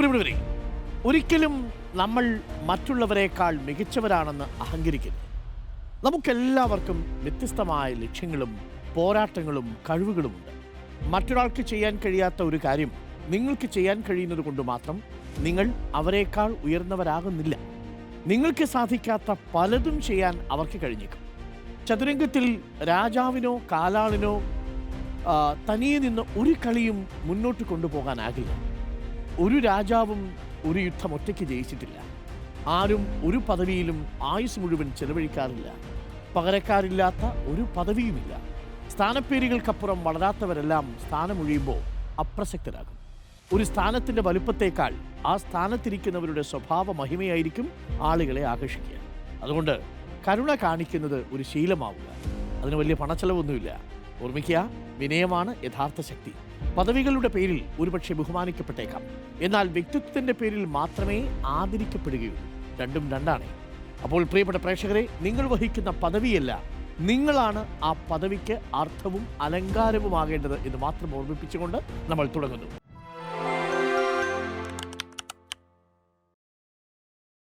പ്രിയപ്പെട്ടവരെ, ഒരിക്കലും നമ്മൾ മറ്റുള്ളവരെക്കാൾ മികച്ചവരാണെന്ന് അഹങ്കരിക്കരുത്. നമുക്കെല്ലാവർക്കും വ്യത്യസ്തമായ ലക്ഷ്യങ്ങളും പോരാട്ടങ്ങളും കഴിവുകളുമുണ്ട്. മറ്റൊരാൾക്ക് ചെയ്യാൻ കഴിയാത്ത ഒരു കാര്യം നിങ്ങൾക്ക് ചെയ്യാൻ കഴിയുന്നത് കൊണ്ട് മാത്രം നിങ്ങൾ അവരെക്കാൾ ഉയർന്നവരാകുന്നില്ല. നിങ്ങൾക്ക് സാധിക്കാത്ത പലതും ചെയ്യാൻ അവർക്ക് കഴിഞ്ഞേക്കും. ചതുരംഗത്തിൽ രാജാവിനോ കാലാളിനോ തനിയെ നിന്ന് ഒരു കളിയും മുന്നോട്ട് കൊണ്ടുപോകാനാകില്ല. ഒരു രാജാവും ഒരു യുദ്ധം ഒറ്റയ്ക്ക് ജയിച്ചിട്ടില്ല. ആരും ഒരു പദവിയിലും ആയുസ് മുഴുവൻ ചെലവഴിക്കാറില്ല. പകരക്കാരില്ലാത്ത ഒരു പദവിയുമില്ല. സ്ഥാനപ്പേരുകൾക്കപ്പുറം വളരാത്തവരെല്ലാം സ്ഥാനമൊഴിയുമ്പോൾ അപ്രസക്തരാകും. ഒരു സ്ഥാനത്തിൻ്റെ വലുപ്പത്തേക്കാൾ ആ സ്ഥാനത്തിരിക്കുന്നവരുടെ സ്വഭാവ മഹിമയായിരിക്കും ആളുകളെ ആകർഷിക്കുക. അതുകൊണ്ട് കരുണ കാണിക്കുന്നത് ഒരു ശീലമാവുക. അതിന് വലിയ പണച്ചെലവൊന്നുമില്ല. ഓർമ്മിക്കുക, വിനയമാണ് യഥാർത്ഥ ശക്തി. പദവികളുടെ പേരിൽ ഒരുപക്ഷെ ബഹുമാനിക്കപ്പെട്ടേക്കാം, എന്നാൽ വ്യക്തിത്വത്തിൻ്റെ പേരിൽ മാത്രമേ ആദരിക്കപ്പെടുകയുള്ളൂ. രണ്ടും രണ്ടാണ്. അപ്പോൾ പ്രിയപ്പെട്ട പ്രേക്ഷകരെ, നിങ്ങൾ വഹിക്കുന്ന പദവിയല്ല, നിങ്ങളാണ് ആ പദവിക്ക് അർത്ഥവും അലങ്കാരവുമാകേണ്ടത് എന്ന് മാത്രം ഓർമ്മിപ്പിച്ചുകൊണ്ട് നമ്മൾ തുടങ്ങുന്നു.